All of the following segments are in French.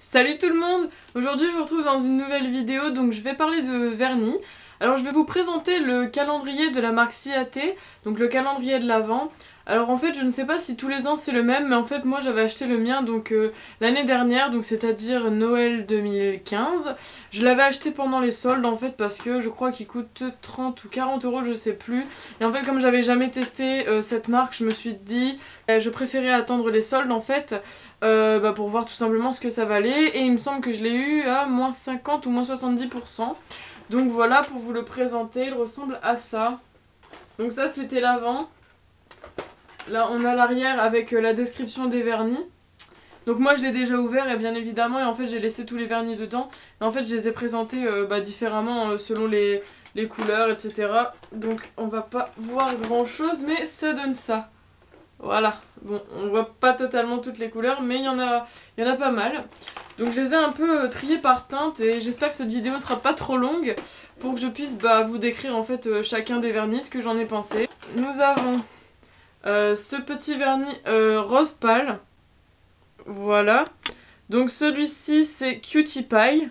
Salut tout le monde! Aujourd'hui je vous retrouve dans une nouvelle vidéo, donc je vais parler de vernis. Alors je vais vous présenter le calendrier de la marque Ciaté, donc le calendrier de l'Avent. Alors en fait je ne sais pas si tous les ans c'est le même, mais en fait moi j'avais acheté le mien donc l'année dernière, donc c'est-à-dire Noël 2015. Je l'avais acheté pendant les soldes en fait parce que je crois qu'il coûte 30 ou 40 euros, je sais plus. Et en fait comme j'avais jamais testé cette marque, je me suis dit je préférais attendre les soldes en fait. Pour voir tout simplement ce que ça valait, et il me semble que je l'ai eu à moins 50 ou moins 70%. Donc voilà, pour vous le présenter, il ressemble à ça. Donc ça c'était l'avant. Là on a l'arrière avec la description des vernis. Donc moi je l'ai déjà ouvert et bien évidemment, et en fait j'ai laissé tous les vernis dedans. Et en fait je les ai présentés différemment selon les couleurs, etc. Donc on va pas voir grand chose, mais ça donne ça. Voilà, bon, on voit pas totalement toutes les couleurs, mais il y en a pas mal. Donc je les ai un peu triés par teinte, et j'espère que cette vidéo sera pas trop longue pour que je puisse vous décrire en fait chacun des vernis, ce que j'en ai pensé. Nous avons ce petit vernis rose pâle, voilà. Donc celui-ci c'est Cutie Pie.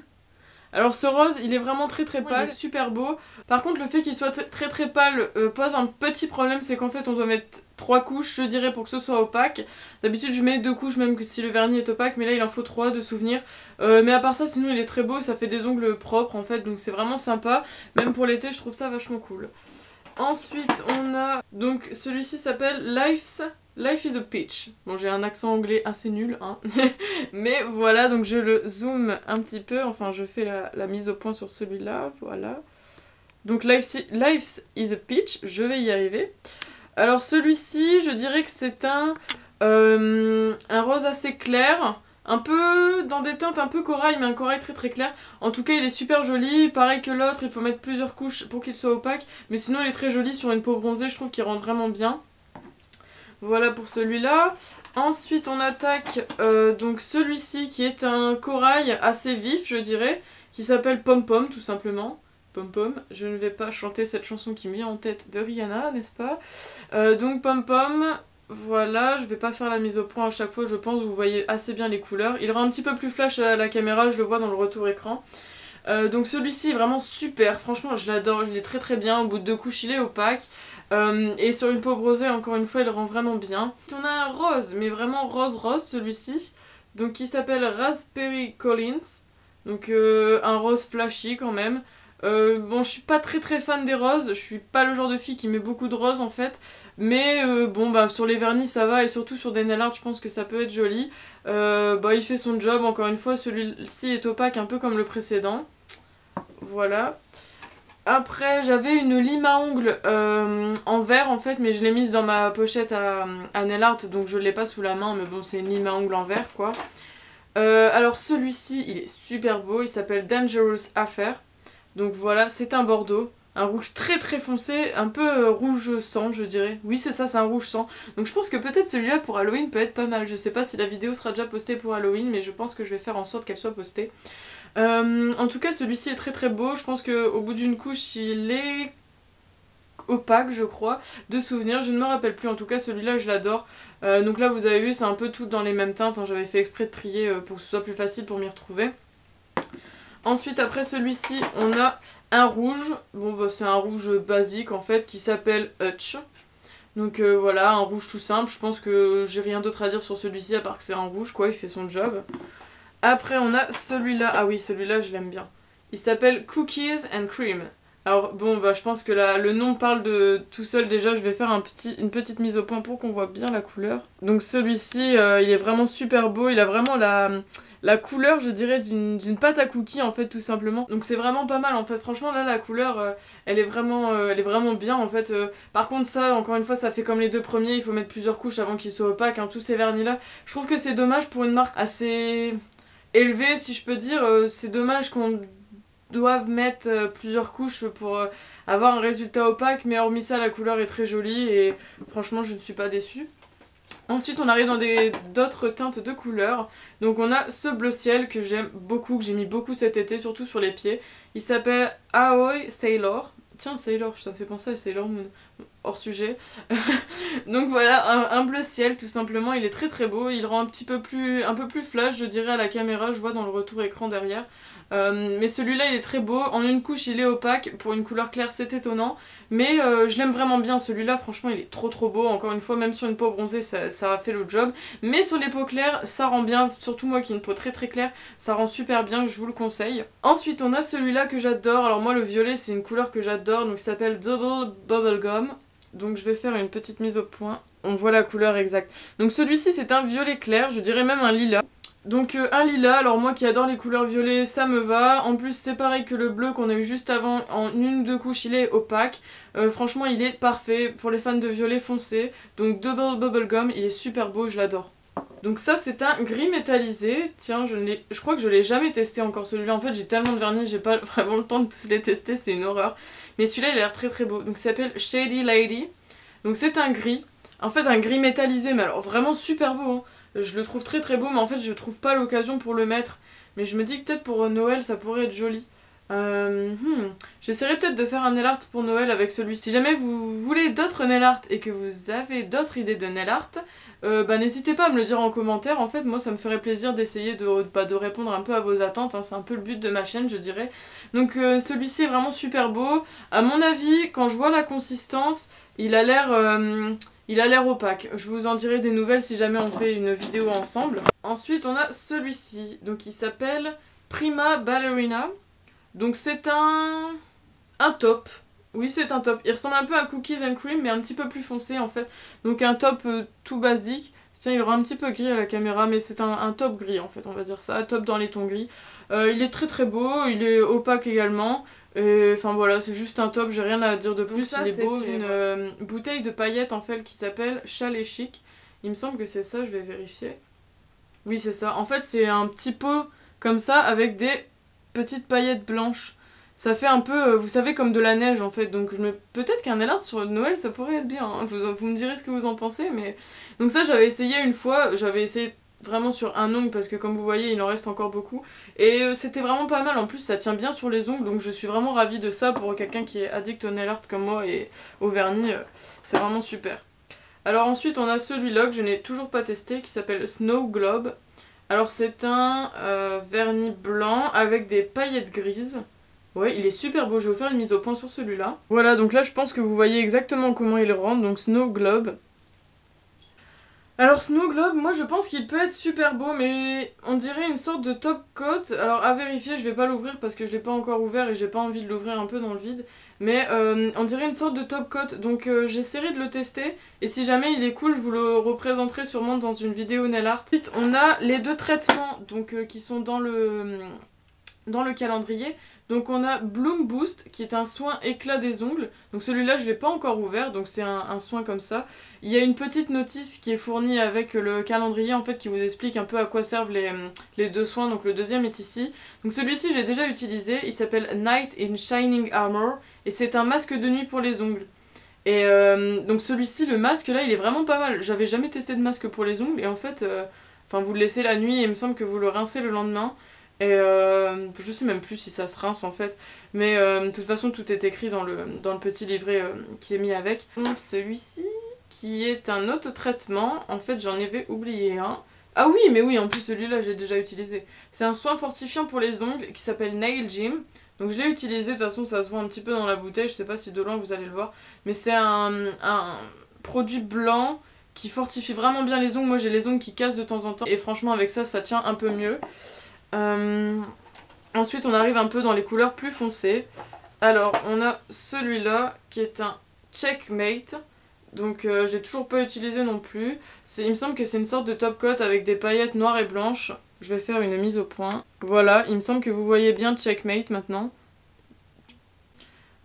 Alors ce rose il est vraiment très pâle, il est super beau. Par contre le fait qu'il soit très pâle pose un petit problème, c'est qu'en fait on doit mettre 3 couches je dirais pour que ce soit opaque. D'habitude je mets 2 couches même que si le vernis est opaque, mais là il en faut 3 de souvenir. Mais à part ça sinon il est très beau et ça fait des ongles propres en fait, donc c'est vraiment sympa. Même pour l'été je trouve ça vachement cool. Ensuite on a donc celui-ci s'appelle Life is a Peach. Bon j'ai un accent anglais assez nul hein. Mais voilà, donc je le zoome un petit peu, enfin je fais la mise au point sur celui-là, voilà. Donc Life is a Peach, je vais y arriver. Alors celui-ci, je dirais que c'est un rose assez clair, un peu dans des teintes un peu corail, mais un corail très clair. En tout cas il est super joli, pareil que l'autre, il faut mettre plusieurs couches pour qu'il soit opaque. Mais sinon il est très joli sur une peau bronzée, je trouve qu'il rend vraiment bien. Voilà pour celui-là. Ensuite on attaque donc celui-ci qui est un corail assez vif je dirais, qui s'appelle Pom Pom tout simplement. Pom Pom, je ne vais pas chanter cette chanson qui me vient en tête de Rihanna, n'est-ce pas? Donc Pom Pom, voilà, je vais pas faire la mise au point à chaque fois je pense, vous voyez assez bien les couleurs. Il rend un petit peu plus flash à la caméra, je le vois dans le retour écran. Donc celui-ci est vraiment super, franchement je l'adore, il est très bien, au bout de 2 couches il est opaque. Et sur une peau bronzée, encore une fois, il rend vraiment bien. On a un rose, mais vraiment rose celui-ci, donc qui s'appelle Raspberry Collins, donc un rose flashy quand même. Bon, je suis pas très fan des roses, je suis pas le genre de fille qui met beaucoup de roses en fait, mais sur les vernis ça va, et surtout sur des nail art je pense que ça peut être joli. Il fait son job, encore une fois, celui-ci est opaque un peu comme le précédent. Voilà. Après j'avais une lime à ongles en vert en fait, mais je l'ai mise dans ma pochette à nail art, donc je l'ai pas sous la main, mais bon c'est une lime à ongles en vert quoi. Alors celui-ci il est super beau, il s'appelle Dangerous Affair. Donc voilà, c'est un bordeaux, un rouge très foncé, un peu rouge sang je dirais. Oui c'est ça, c'est un rouge sang. Donc je pense que peut-être celui-là pour Halloween peut être pas mal. Je sais pas si la vidéo sera déjà postée pour Halloween, mais je pense que je vais faire en sorte qu'elle soit postée. En tout cas celui-ci est très beau, je pense qu'au bout d'une couche il est opaque je crois, de souvenir, je ne me rappelle plus, en tout cas celui-là je l'adore. Donc là vous avez vu c'est un peu tout dans les mêmes teintes, hein. J'avais fait exprès de trier pour que ce soit plus facile pour m'y retrouver. Ensuite après celui-ci on a un rouge, bon c'est un rouge basique en fait qui s'appelle Hutch. Donc voilà, un rouge tout simple, je pense que j'ai rien d'autre à dire sur celui-ci à part que c'est un rouge quoi, il fait son job. Après on a celui-là, ah oui celui-là je l'aime bien. Il s'appelle Cookies and Cream. Alors bon je pense que le nom parle de tout seul déjà, je vais faire une petite mise au point pour qu'on voit bien la couleur. Donc celui-ci il est vraiment super beau, il a vraiment la couleur je dirais d'une pâte à cookies en fait tout simplement. Donc c'est vraiment pas mal en fait, franchement là la couleur elle est vraiment bien en fait. Par contre ça encore une fois ça fait comme les deux premiers, il faut mettre plusieurs couches avant qu'ils soient opaques, hein, tous ces vernis là. Je trouve que c'est dommage pour une marque assez élevé si je peux dire, c'est dommage qu'on doive mettre plusieurs couches pour avoir un résultat opaque, mais hormis ça la couleur est très jolie et franchement je ne suis pas déçue. Ensuite on arrive dans d'autres teintes de couleurs, donc on a ce bleu ciel que j'aime beaucoup, que j'ai mis beaucoup cet été, surtout sur les pieds. Il s'appelle Aoi Sailor. Tiens Sailor, ça me fait penser à Sailor Moon. hors sujet. Donc voilà, un bleu ciel tout simplement, il est très très beau, il rend un peu plus flash je dirais à la caméra, je vois dans le retour écran derrière. Mais celui-là il est très beau, en une couche il est opaque, pour une couleur claire c'est étonnant, mais je l'aime vraiment bien celui-là, franchement il est trop beau, encore une fois même sur une peau bronzée ça a fait le job, mais sur les peaux claires ça rend bien, surtout moi qui ai une peau très claire, ça rend super bien, je vous le conseille. Ensuite on a celui-là que j'adore, alors moi le violet c'est une couleur que j'adore, donc il s'appelle Double Bubblegum, donc je vais faire une petite mise au point, on voit la couleur exacte. Donc celui-ci c'est un violet clair, je dirais même un lilas. Donc un lilas, alors moi qui adore les couleurs violettes, ça me va. En plus c'est pareil que le bleu qu'on a eu juste avant, en une ou deux couches il est opaque. Franchement il est parfait pour les fans de violet foncé. Donc Double Bubblegum, il est super beau, je l'adore. Donc ça c'est un gris métallisé, tiens je crois que je l'ai jamais testé encore celui-là, en fait j'ai tellement de vernis, j'ai pas vraiment le temps de tous les tester, c'est une horreur. Mais celui-là il a l'air très beau, donc il s'appelle Shady Lady. Donc c'est un gris, en fait un gris métallisé, mais alors vraiment super beau hein. Je le trouve très beau, mais en fait je trouve pas l'occasion pour le mettre. Mais je me dis que peut-être pour Noël ça pourrait être joli. J'essaierai peut-être de faire un nail art pour Noël avec celui-ci. Si jamais vous voulez d'autres nail art et que vous avez d'autres idées de nail art, n'hésitez pas à me le dire en commentaire. En fait moi ça me ferait plaisir d'essayer de répondre un peu à vos attentes, hein. C'est un peu le but de ma chaîne je dirais. Donc celui-ci est vraiment super beau. À mon avis quand je vois la consistance il a l'air opaque. Je vous en dirai des nouvelles si jamais on fait une vidéo ensemble. Ensuite on a celui-ci, donc il s'appelle Prima Ballerina. Donc c'est un top. Oui c'est un top. Il ressemble un peu à Cookies and Cream mais un petit peu plus foncé en fait. Donc un top tout basique. Tiens il aura un petit peu gris à la caméra mais c'est un top gris en fait on va dire ça. Un top dans les tons gris. Il est très beau, il est opaque également. Et enfin voilà, c'est juste un top, j'ai rien à dire de plus. Ça, il est beau. C'est une bouteille de paillettes en fait qui s'appelle Chalet Chic. Il me semble que c'est ça, je vais vérifier. Oui, c'est ça. En fait, c'est un petit pot comme ça avec des petites paillettes blanches. Ça fait un peu, vous savez, comme de la neige en fait. Donc peut-être qu'un nail art sur Noël ça pourrait être bien. Hein. Vous me direz ce que vous en pensez. Mais donc ça, j'avais essayé une fois. J'avais essayé vraiment sur un ongle parce que comme vous voyez il en reste encore beaucoup et c'était vraiment pas mal, en plus ça tient bien sur les ongles donc je suis vraiment ravie de ça pour quelqu'un qui est addict au nail art comme moi et au vernis, c'est vraiment super. Alors ensuite on a celui-là que je n'ai toujours pas testé qui s'appelle Snow Globe. Alors c'est un vernis blanc avec des paillettes grises. Ouais, il est super beau, je vais vous faire une mise au point sur celui-là. Voilà, donc là je pense que vous voyez exactement comment il rentre, donc Snow Globe. Alors Snow Globe, moi je pense qu'il peut être super beau, mais on dirait une sorte de top coat. Alors à vérifier, je vais pas l'ouvrir parce que je l'ai pas encore ouvert et j'ai pas envie de l'ouvrir un peu dans le vide. Mais on dirait une sorte de top coat, donc j'essaierai de le tester. Et si jamais il est cool, je vous le représenterai sûrement dans une vidéo nail art. Ensuite, on a les deux traitements donc, qui sont dans le calendrier. Donc on a Bloom Boost qui est un soin éclat des ongles. Donc celui-là je l'ai pas encore ouvert, donc c'est un soin comme ça. Il y a une petite notice qui est fournie avec le calendrier en fait qui vous explique un peu à quoi servent les deux soins. Donc le deuxième est ici. Donc celui-ci j'ai déjà utilisé, il s'appelle Night in Shining Armor et c'est un masque de nuit pour les ongles. Et donc celui-ci, le masque là il est vraiment pas mal. J'avais jamais testé de masque pour les ongles et en fait, vous le laissez la nuit et il me semble que vous le rincez le lendemain. Et je sais même plus si ça se rince en fait, mais de toute façon tout est écrit dans le petit livret qui est mis avec. Celui-ci qui est un autotraitement, en fait j'en avais oublié un. Ah oui, mais oui, en plus celui-là j'ai déjà utilisé. C'est un soin fortifiant pour les ongles qui s'appelle Nail Gym. Donc je l'ai utilisé, de toute façon ça se voit un petit peu dans la bouteille, je sais pas si de loin vous allez le voir. Mais c'est un produit blanc qui fortifie vraiment bien les ongles. Moi j'ai les ongles qui cassent de temps en temps et franchement avec ça, ça tient un peu mieux. Ensuite on arrive un peu dans les couleurs plus foncées. Alors on a celui-là qui est un Checkmate. Donc j'ai toujours pas utilisé non plus. Il me semble que c'est une sorte de top coat avec des paillettes noires et blanches. Je vais faire une mise au point. Voilà, il me semble que vous voyez bien Checkmate maintenant.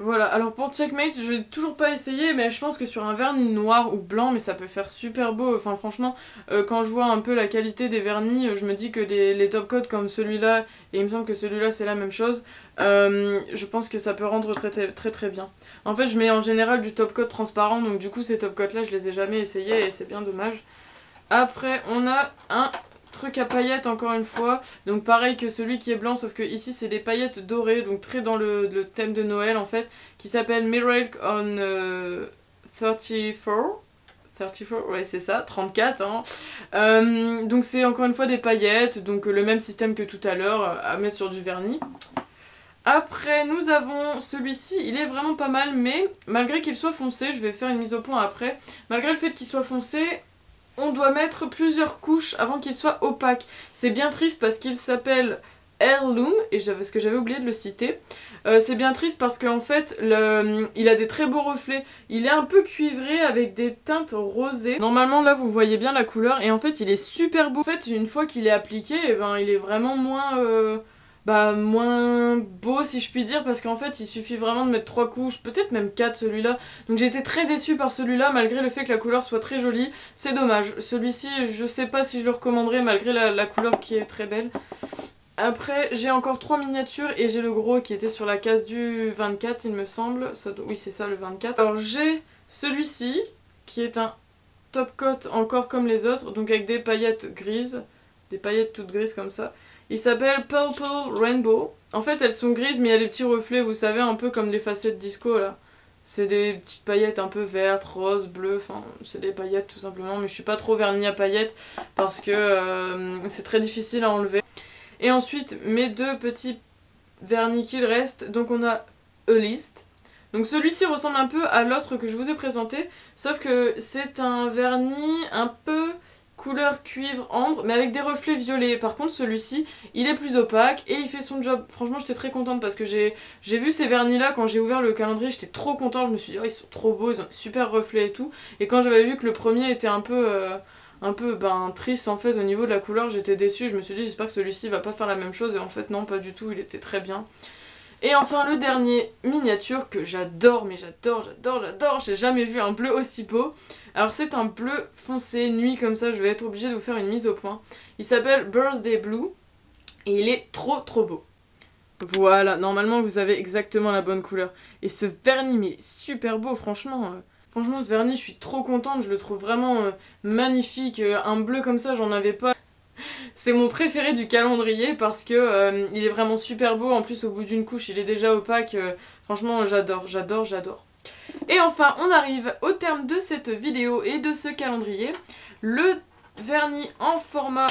Voilà, alors pour Checkmate, je l'ai toujours pas essayé, mais je pense que sur un vernis noir ou blanc, mais ça peut faire super beau. Enfin franchement, quand je vois un peu la qualité des vernis, je me dis que les top coats comme celui-là, et il me semble que celui-là c'est la même chose, je pense que ça peut rendre très bien. En fait, je mets en général du top coat transparent, donc du coup ces top coats là, je les ai jamais essayés et c'est bien dommage. Après, on a un truc à paillettes encore une fois, donc pareil que celui qui est blanc sauf que ici c'est des paillettes dorées, donc très dans le thème de Noël en fait, qui s'appelle Miracle on 34. 34, ouais c'est ça, 34 hein. Donc c'est encore une fois des paillettes, donc le même système que tout à l'heure, à mettre sur du vernis. Après nous avons celui-ci, il est vraiment pas mal, mais malgré qu'il soit foncé, je vais faire une mise au point après, malgré le fait qu'il soit foncé, on doit mettre plusieurs couches avant qu'il soit opaque. C'est bien triste parce qu'il s'appelle Heirloom, et parce que j'avais oublié de le citer. C'est bien triste parce qu'en fait, il a des très beaux reflets. Il est un peu cuivré avec des teintes rosées. Normalement, là, vous voyez bien la couleur, et en fait, il est super beau. En fait, une fois qu'il est appliqué, eh ben, il est vraiment moins beau si je puis dire, parce qu'en fait il suffit vraiment de mettre 3 couches, peut-être même 4 celui-là, donc j'ai été très déçue par celui-là malgré le fait que la couleur soit très jolie, c'est dommage. Celui-ci je sais pas si je le recommanderais malgré la couleur qui est très belle. Après j'ai encore 3 miniatures et j'ai le gros qui était sur la case du 24 il me semble, oui c'est ça le 24. Alors j'ai celui-ci qui est un top coat encore comme les autres, donc avec des paillettes grises, des paillettes toutes grises comme ça. Il s'appelle Purple Rainbow. En fait, elles sont grises, mais il y a des petits reflets, vous savez, un peu comme des facettes disco, là. C'est des petites paillettes un peu vertes, roses, bleues, enfin, c'est des paillettes tout simplement, mais je suis pas trop vernis à paillettes, parce que c'est très difficile à enlever. Et ensuite, mes deux petits vernis qu'il reste, donc on a A List. Donc celui-ci ressemble un peu à l'autre que je vous ai présenté, sauf que c'est un vernis un peu couleur cuivre ambre mais avec des reflets violets. Par contre celui-ci il est plus opaque et il fait son job. Franchement j'étais très contente parce que j'ai vu ces vernis là quand j'ai ouvert le calendrier, j'étais trop contente, je me suis dit oh, ils sont trop beaux, ils ont super reflets et tout, et quand j'avais vu que le premier était un peu triste en fait au niveau de la couleur, j'étais déçue, je me suis dit j'espère que celui-ci va pas faire la même chose, et en fait non pas du tout, il était très bien. Et enfin le dernier miniature que j'adore, mais j'adore, j'ai jamais vu un bleu aussi beau. Alors c'est un bleu foncé, nuit comme ça, je vais être obligée de vous faire une mise au point. Il s'appelle Birthday Blue et il est trop beau. Voilà, normalement vous avez exactement la bonne couleur. Et ce vernis, mais super beau, franchement. Franchement ce vernis, je suis trop contente, je le trouve vraiment magnifique. Un bleu comme ça, j'en avais pas. C'est mon préféré du calendrier parce que il est vraiment super beau, en plus au bout d'une couche il est déjà opaque, franchement j'adore. Et enfin on arrive au terme de cette vidéo et de ce calendrier. Le vernis en format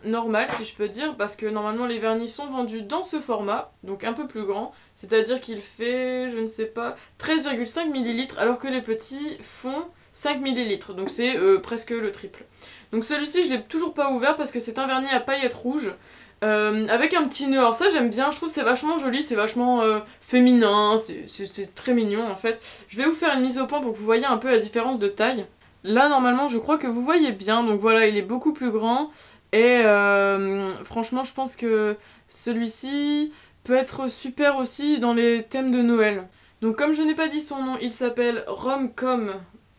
normal si je peux dire, parce que normalement les vernis sont vendus dans ce format, donc un peu plus grand, c'est à dire qu'il fait, je ne sais pas, 13,5 ml alors que les petits font 5 ml, donc c'est presque le triple. Donc celui-ci je l'ai toujours pas ouvert parce que c'est un vernis à paillettes rouges avec un petit nœud. Alors ça j'aime bien, je trouve c'est vachement joli, c'est vachement féminin, c'est très mignon en fait. Je vais vous faire une mise au point pour que vous voyez un peu la différence de taille. Là normalement je crois que vous voyez bien, donc voilà il est beaucoup plus grand et franchement je pense que celui-ci peut être super aussi dans les thèmes de Noël. Donc comme je n'ai pas dit son nom, il s'appelle Rhum comme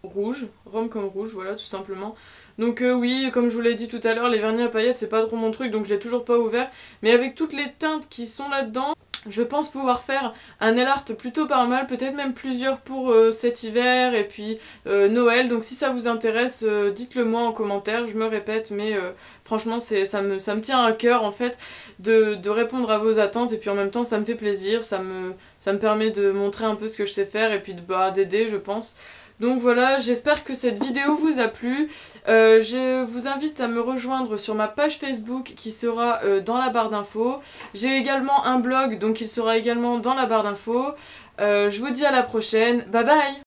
rouge, voilà tout simplement. Donc oui, comme je vous l'ai dit tout à l'heure, les vernis à paillettes c'est pas trop mon truc, donc je l'ai toujours pas ouvert. Mais avec toutes les teintes qui sont là-dedans, je pense pouvoir faire un nail art plutôt pas mal, peut-être même plusieurs pour cet hiver et puis Noël. Donc si ça vous intéresse, dites-le moi en commentaire, je me répète, mais franchement ça me tient à cœur en fait de répondre à vos attentes, et puis en même temps ça me fait plaisir, ça me permet de montrer un peu ce que je sais faire et puis d'aider je pense. Donc voilà, j'espère que cette vidéo vous a plu. Je vous invite à me rejoindre sur ma page Facebook qui sera dans la barre d'infos. J'ai également un blog, donc il sera également dans la barre d'infos. Je vous dis à la prochaine, bye bye!